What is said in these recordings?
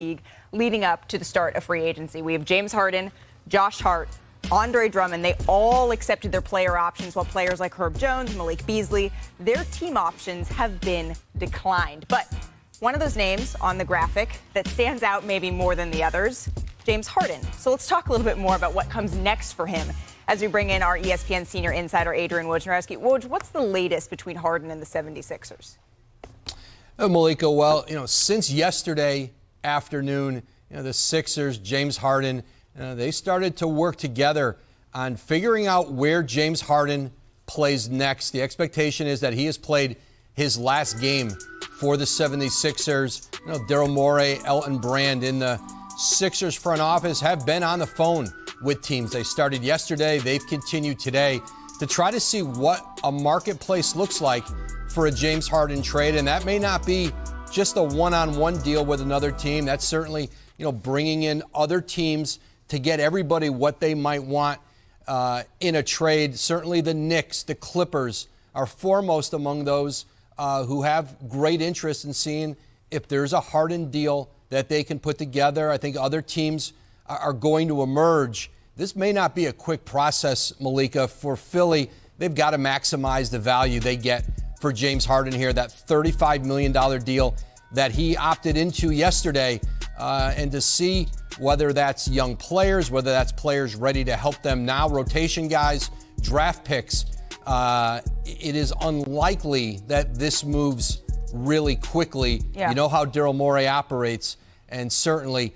league leading up to the start of free agency. We have James Harden, Josh Hart, Andre Drummond. They all accepted their player options, while players like Herb Jones, Malik Beasley, their team options have been declined. But one of those names on the graphic that stands out maybe more than the others, James Harden. So let's talk a little bit more about what comes next for him as we bring in our ESPN senior insider, Adrian Wojnarowski. Woj, what's the latest between Harden and the 76ers? Malika, well, since yesterday afternoon, the Sixers, James Harden, they started to work together on figuring out where James Harden plays next. The expectation is that he has played his last game for the 76ers. Daryl Morey, Elton Brand in the Sixers front office have been on the phone with teams. They started yesterday. They've continued today to try to see what a marketplace looks like for a James Harden trade. And that may not be just a one-on-one deal with another team. That's certainly, bringing in other teams to get everybody what they might want in a trade. Certainly the Knicks, the Clippers are foremost among those who have great interest in seeing if there's a Harden deal that they can put together. I think other teams are going to emerge. This may not be a quick process, Malika. For Philly, they've got to maximize the value they get for James Harden here, that $35 million deal that he opted into yesterday, and to see whether that's young players, whether that's players ready to help them now, rotation guys, draft picks. It is unlikely that this moves really quickly. Yeah. You know how Daryl Morey operates, and certainly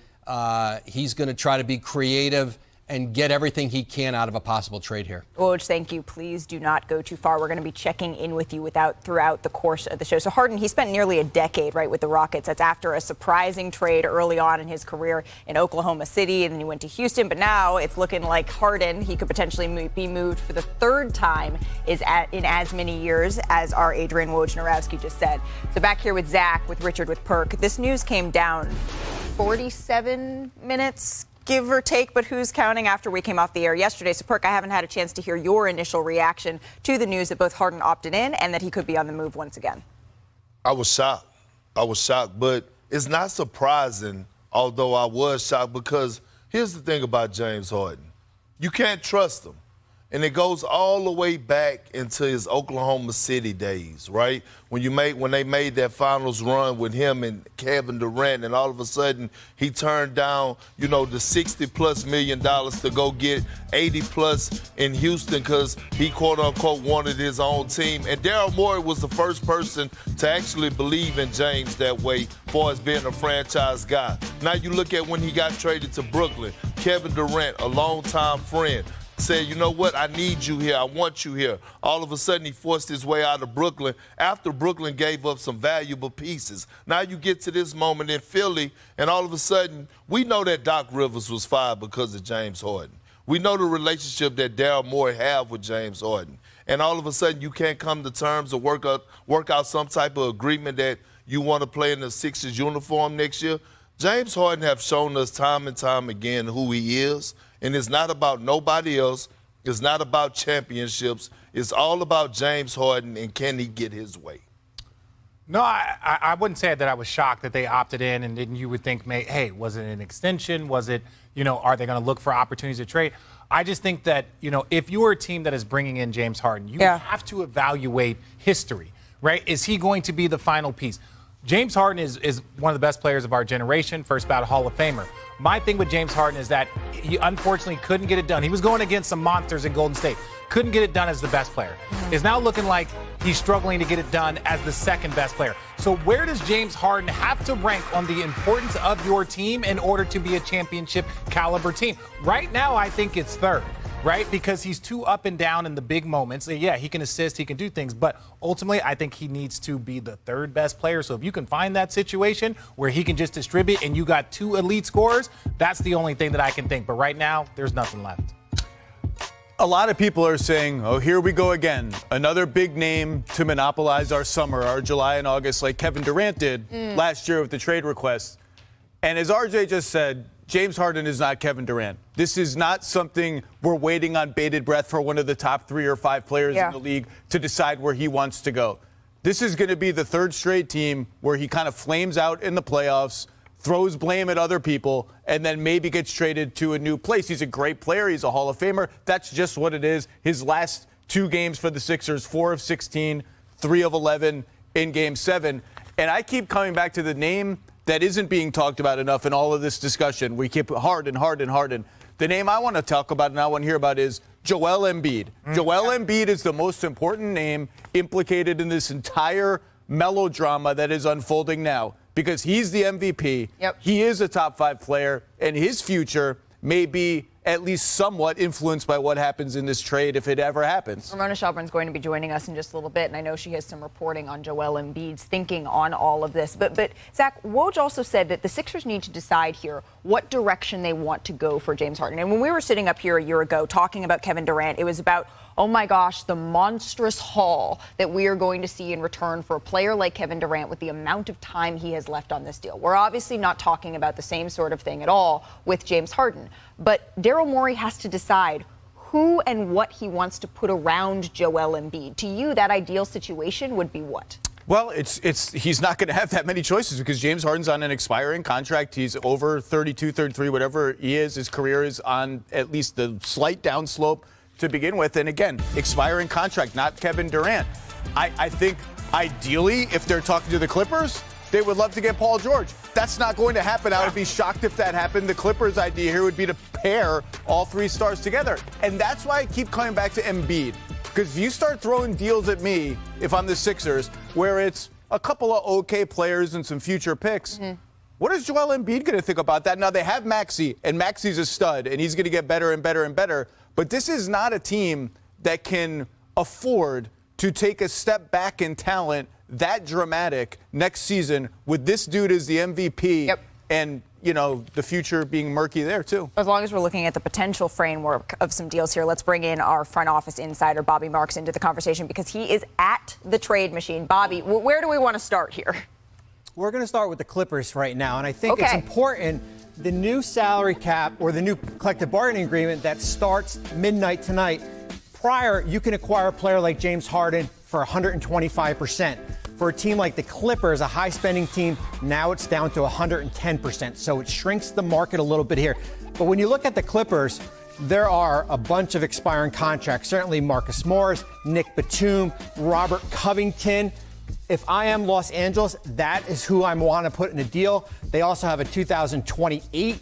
he's going to try to be creative and get everything he can out of a possible trade here. Woj, thank you. Please do not go too far. We're going to be checking in with you throughout the course of the show. So Harden, he spent nearly a decade, with the Rockets. That's after a surprising trade early on in his career in Oklahoma City, and then he went to Houston. But now it's looking like Harden, he could potentially be moved for the third time in as many years, as our Adrian Wojnarowski just said. So back here with Zach, with Richard, with Perk. This news came down 47 minutes, give or take, but who's counting, after we came off the air yesterday. So, Perk, I haven't had a chance to hear your initial reaction to the news that both Harden opted in and that he could be on the move once again. I was shocked, but it's not surprising, although I was shocked, because here's the thing about James Harden. You can't trust him. And it goes all the way back into his Oklahoma City days, right? When they made that finals run with him and Kevin Durant, and all of a sudden he turned down, the $60+ million to go get 80+ in Houston because he quote unquote wanted his own team. And Daryl Morey was the first person to actually believe in James that way, far as being a franchise guy. Now you look at when he got traded to Brooklyn, Kevin Durant, a longtime friend, said, you know what, I need you here, I want you here. All of a sudden, he forced his way out of Brooklyn after Brooklyn gave up some valuable pieces. Now you get to this moment in Philly, and all of a sudden, we know that Doc Rivers was fired because of James Harden. We know the relationship that Daryl Morey have with James Harden. And all of a sudden, you can't come to terms or work out some type of agreement that you want to play in the Sixers uniform next year. James Harden have shown us time and time again who he is. And it's not about nobody else. It's not about championships. It's all about James Harden and can he get his way. No, I wouldn't say that I was shocked that they opted in, and then you would think, hey, was it an extension? Was it, are they going to look for opportunities to trade? I just think that, if you're a team that is bringing in James Harden, you have to evaluate history, right? Is he going to be the final piece? James Harden is one of the best players of our generation, first ballot Hall of Famer. My thing with James Harden is that he unfortunately couldn't get it done. He was going against some monsters in Golden State. Couldn't get it done as the best player. It's now looking like he's struggling to get it done as the second best player. So where does James Harden have to rank on the importance of your team in order to be a championship caliber team? Right now, I think it's third. Right? Because he's too up and down in the big moments. Yeah, he can assist, he can do things, but ultimately I think he needs to be the third best player. So if you can find that situation where he can just distribute and you got two elite scorers, that's the only thing that I can think. But right now, there's nothing left. A lot of people are saying, oh, here we go again. Another big name to monopolize our summer, our July and August, like Kevin Durant did last year with the trade request. And as RJ just said, James Harden is not Kevin Durant. This is not something we're waiting on bated breath for one of the top 3 or 5 players in the league to decide where he wants to go. This is going to be the third straight team where he kind of flames out in the playoffs, throws blame at other people, and then maybe gets traded to a new place. He's a great player. He's a Hall of Famer. That's just what it is. His last 2 games for the Sixers, 4 of 16, 3 of 11 in Game 7. And I keep coming back to the name that isn't being talked about enough in all of this discussion. We keep Harden. The name I want to talk about and I want to hear about is Joel Embiid. Joel Embiid is the most important name implicated in this entire melodrama that is unfolding now because he's the MVP. Yep. He is a top 5 player, and his future may be at least somewhat influenced by what happens in this trade if it ever happens. Ramona Shelburne's going to be joining us in just a little bit, and I know she has some reporting on Joel Embiid's thinking on all of this. But Zach, Woj also said that the Sixers need to decide here what direction they want to go for James Harden. And when we were sitting up here a year ago talking about Kevin Durant, it was about, oh my gosh, the monstrous haul that we are going to see in return for a player like Kevin Durant with the amount of time he has left on this deal. We're obviously not talking about the same sort of thing at all with James Harden. But Daryl Morey has to decide who and what he wants to put around Joel Embiid. To you, that ideal situation would be what? Well, he's not going to have that many choices because James Harden's on an expiring contract. He's over 32, 33, whatever he is. His career is on at least the slight downslope to begin with. And again, expiring contract, not Kevin Durant. I think ideally, if they're talking to the Clippers, they would love to get Paul George. That's not going to happen. I would be shocked if that happened. The Clippers' idea here would be to pair all 3 stars together. And that's why I keep coming back to Embiid. Because if you start throwing deals at me, if I'm the Sixers, where it's a couple of okay players and some future picks, what is Joel Embiid going to think about that? Now, they have Maxxey, and Maxey's a stud, and he's going to get better and better and better. But this is not a team that can afford to take a step back in talent that dramatic next season with this dude as the MVP. Yep. And, the future being murky there, too. As long as we're looking at the potential framework of some deals here, let's bring in our front office insider, Bobby Marks, into the conversation because he is at the trade machine. Bobby, where do we want to start here? We're going to start with the Clippers right now, and I think it's important. The new salary cap or the new collective bargaining agreement that starts midnight tonight, prior, you can acquire a player like James Harden for 125%. For a team like the Clippers, a high-spending team, now it's down to 110%. So it shrinks the market a little bit here. But when you look at the Clippers, there are a bunch of expiring contracts. Certainly Marcus Morris, Nick Batum, Robert Covington. If I am Los Angeles, that is who I want to put in a deal. They also have a 2028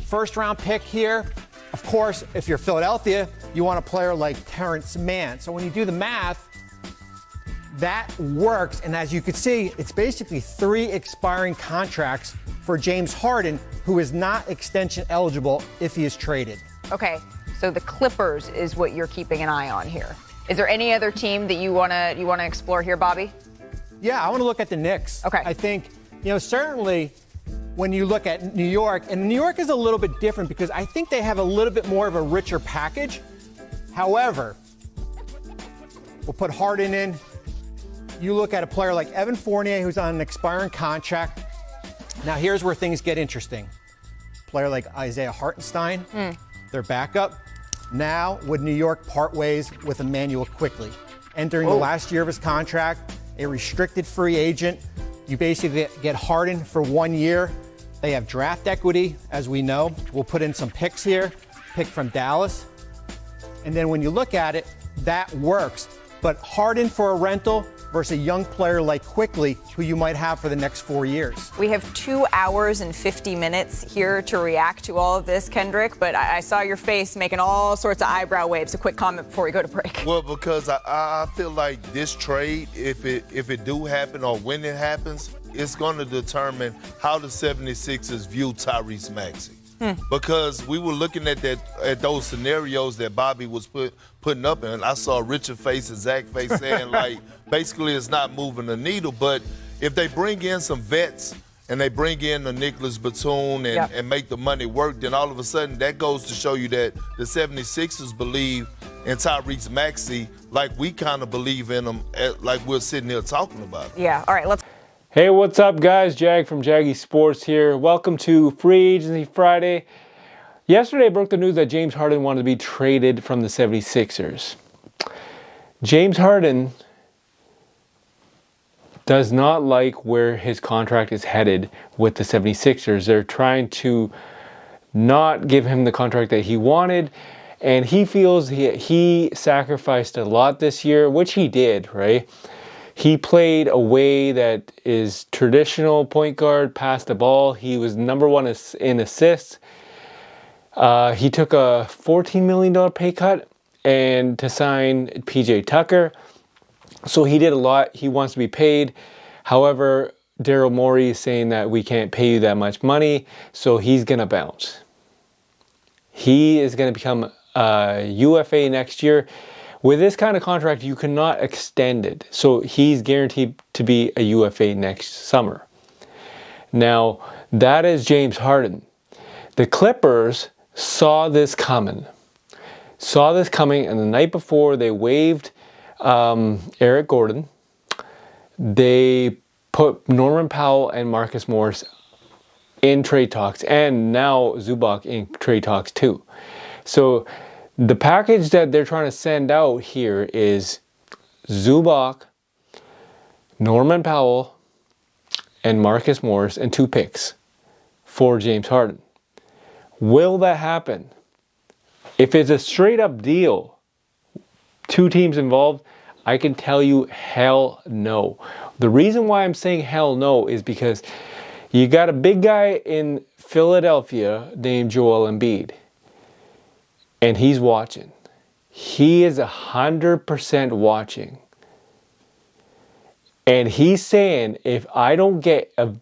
first-round pick here. Of course, if you're Philadelphia, you want a player like Terrence Mann. So when you do the math, that works. And as you can see, it's basically 3 expiring contracts for James Harden, who is not extension eligible if he is traded. Okay, so the Clippers is what you're keeping an eye on here. Is there any other team that you want to explore here, Bobby? Yeah, I want to look at the Knicks. Okay. I think, certainly when you look at New York, and New York is a little bit different because I think they have a little bit more of a richer package. However, we'll put Harden in. You look at a player like Evan Fournier, who's on an expiring contract. Now, here's where things get interesting. Player like Isaiah Hartenstein, their backup. Now, would New York part ways with Emmanuel Quickley? Entering the last year of his contract, a restricted free agent. You basically get Harden for 1 year. They have draft equity, as we know. We'll put in some picks here, pick from Dallas. And then when you look at it, that works. But Harden for a rental versus a young player like Quickley, who you might have for the next 4 years. We have 2 hours and 50 minutes here to react to all of this, Kendrick, but I saw your face making all sorts of eyebrow waves. A quick comment before we go to break. Well, because I feel like this trade, if it do happen or when it happens, it's going to determine how the 76ers view Tyrese Maxey. Because we were looking at those scenarios that Bobby was putting up, and I saw Richard face and Zach face saying, like, basically it's not moving the needle. But if they bring in some vets and they bring in the Nicholas Batum and make the money work, then all of a sudden that goes to show you that the 76ers believe in Tyrese Maxey like we kind of believe in him, like we're sitting here talking about him. Yeah, all right, let's... Hey, what's up, guys? Jag from Jaggy Sports here. Welcome to Free Agency Friday. Yesterday, I broke the news that James Harden wanted to be traded from the 76ers. James Harden does not like where his contract is headed with the 76ers. They're trying to not give him the contract that he wanted, and he feels he sacrificed a lot this year, which he did, right? He played a way that is traditional point guard, passed the ball. He was number one in assists. He took a $14 million pay cut and to sign PJ Tucker. So he did a lot. He wants to be paid. However, Daryl Morey is saying that we can't pay you that much money, so he's going to bounce. He is going to become a UFA next year. With this kind of contract, you cannot extend it. So he's guaranteed to be a UFA next summer. Now, that is James Harden. The Clippers saw this coming. And the night before they waived Eric Gordon, they put Norman Powell and Marcus Morris in trade talks, and now Zubac in trade talks too. So the package that they're trying to send out here is Zubac, Norman Powell, and Marcus Morris, and 2 picks for James Harden. Will that happen? If it's a straight up deal, 2 teams involved, I can tell you hell no. The reason why I'm saying hell no is because you got a big guy in Philadelphia named Joel Embiid, and he's watching. He is 100% watching. And he's saying, if I don't get a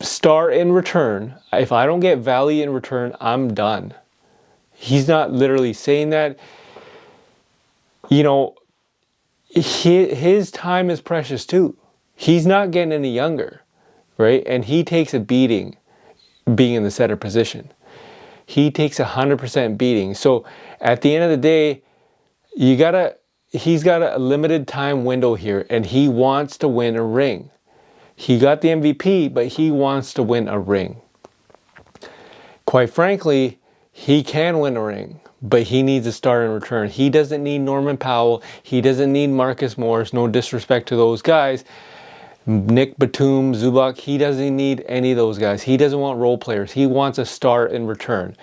star in return, if I don't get value in return, I'm done. He's not literally saying that. You know, his time is precious too. He's not getting any younger, right? And he takes a beating being in the center position. He takes 100% beating. So at the end of the day, he's got a limited time window here, and he wants to win a ring. He got the MVP, but he wants to win a ring. Quite frankly, he can win a ring, but he needs a star in return. He doesn't need Norman Powell. He doesn't need Marcus Morris. No disrespect to those guys. Nick Batum, Zubac, he doesn't need any of those guys. He doesn't want role players. He wants a star in return.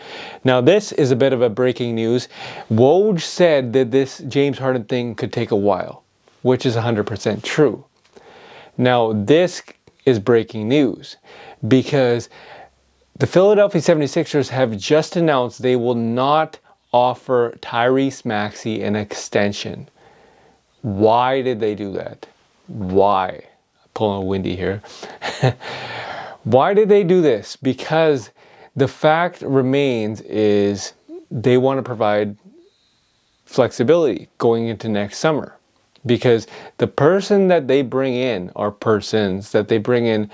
Now, this is a bit of a breaking news. Woj said that this James Harden thing could take a while, which is 100% true. Now, this is breaking news because the Philadelphia 76ers have just announced they will not offer Tyrese Maxey an extension. Why did they do that? Why? Pulling a windy here. Why did they do this? Because the fact remains is they want to provide flexibility going into next summer. Because the person that they bring in, or persons that they bring in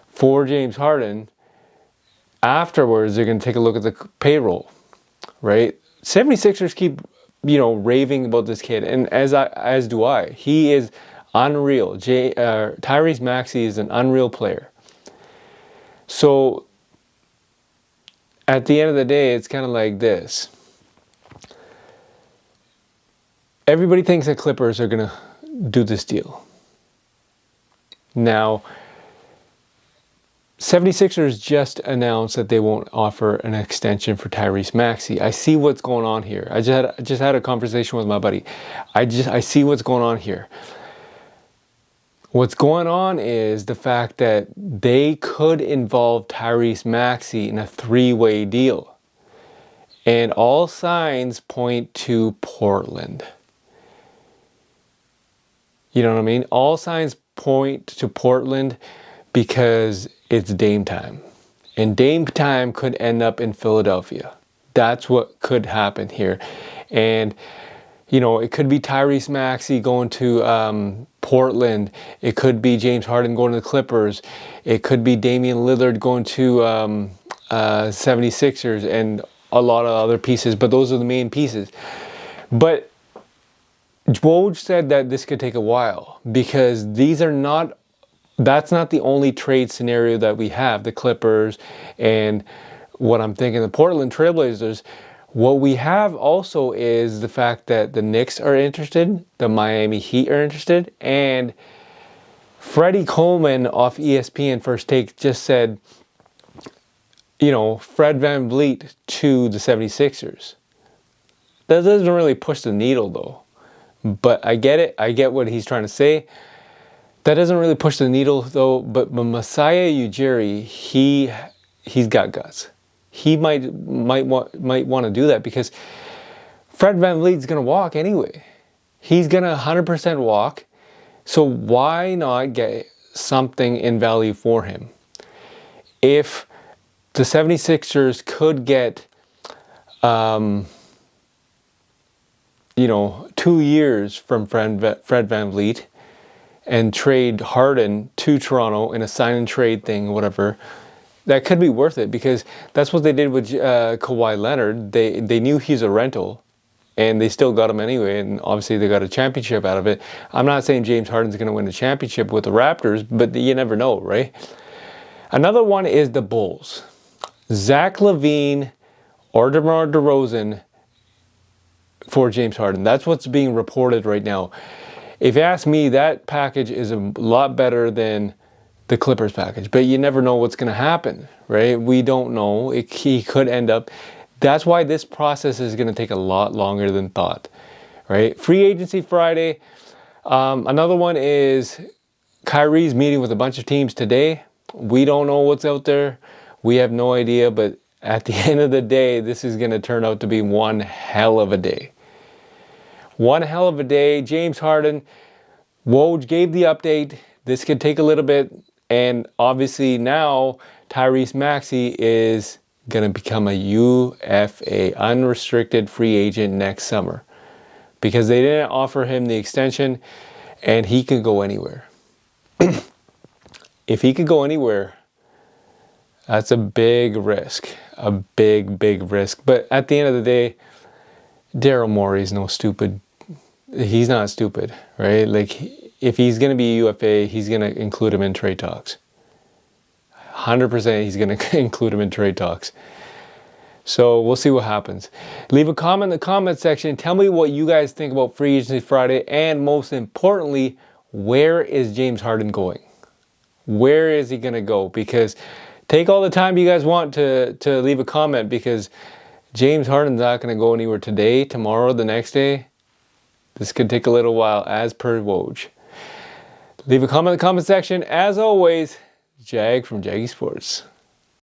for James Harden, afterwards they're going to take a look at the payroll, right? 76ers keep, raving about this kid, and as do I. He is unreal. Tyrese Maxey is an unreal player. So at the end of the day, it's kind of like this. Everybody thinks that Clippers are going to do this deal. Now, 76ers just announced that they won't offer an extension for Tyrese Maxey. I see what's going on here. I just had a conversation with my buddy. I see what's going on here. What's going on is the fact that they could involve Tyrese Maxey in a 3-way deal. And all signs point to Portland. You know what I mean? All signs point to Portland because it's Dame time. And Dame time could end up in Philadelphia. That's what could happen here. And, it could be Tyrese Maxey going to Portland. It could be James Harden going to the Clippers. It could be Damian Lillard going to 76ers and a lot of other pieces. But those are the main pieces. But Woj said that this could take a while because that's not the only trade scenario that we have, the Clippers and what I'm thinking, the Portland Trailblazers. What we have also is the fact that the Knicks are interested, the Miami Heat are interested, and Freddie Coleman off ESPN First Take just said, you know, Fred VanVleet to the 76ers. That doesn't really push the needle, though. But I get it. I get what he's trying to say. That doesn't really push the needle, though. But Masai Ujiri, he's got guts. He might want to do that because Fred VanVleet's going to walk anyway. He's going to 100% walk. So why not get something in value for him? If the 76ers could get, 2 years from Fred VanVleet and trade Harden to Toronto in a sign and trade thing, whatever, that could be worth it because that's what they did with Kawhi Leonard. They knew he's a rental and they still got him anyway, and obviously they got a championship out of it. I'm not saying James Harden's going to win a championship with the Raptors, but you never know, right? Another one is the Bulls. Zach LaVine or DeMar DeRozan for James Harden. That's what's being reported right now. If you ask me, that package is a lot better than the Clippers package, but you never know what's going to happen, right? We don't know. He could end up. That's why this process is going to take a lot longer than thought, right? Free Agency Friday. Another one is Kyrie's meeting with a bunch of teams today. We don't know what's out there. We have no idea, but at the end of the day, this is going to turn out to be one hell of a day. One hell of a day. James Harden, Woj gave the update. This could take a little bit. And obviously now Tyrese Maxey is going to become a UFA, unrestricted free agent next summer. Because they didn't offer him the extension and he could go anywhere. If he could go anywhere, that's a big risk. A big, big risk. But at the end of the day, Daryl Morey's no stupid. He's not stupid, right? Like, if he's going to be a UFA, he's going to include him in trade talks. 100% he's going to include him in trade talks. So we'll see what happens. Leave a comment in the comment section. Tell me what you guys think about Free Agency Friday. And most importantly, where is James Harden going? Where is he going to go? Because take all the time you guys want to leave a comment, because James Harden's not going to go anywhere today, tomorrow, the next day. This could take a little while, as per Woj. Leave a comment in the comment section. As always, Jag from Jaggy Sports.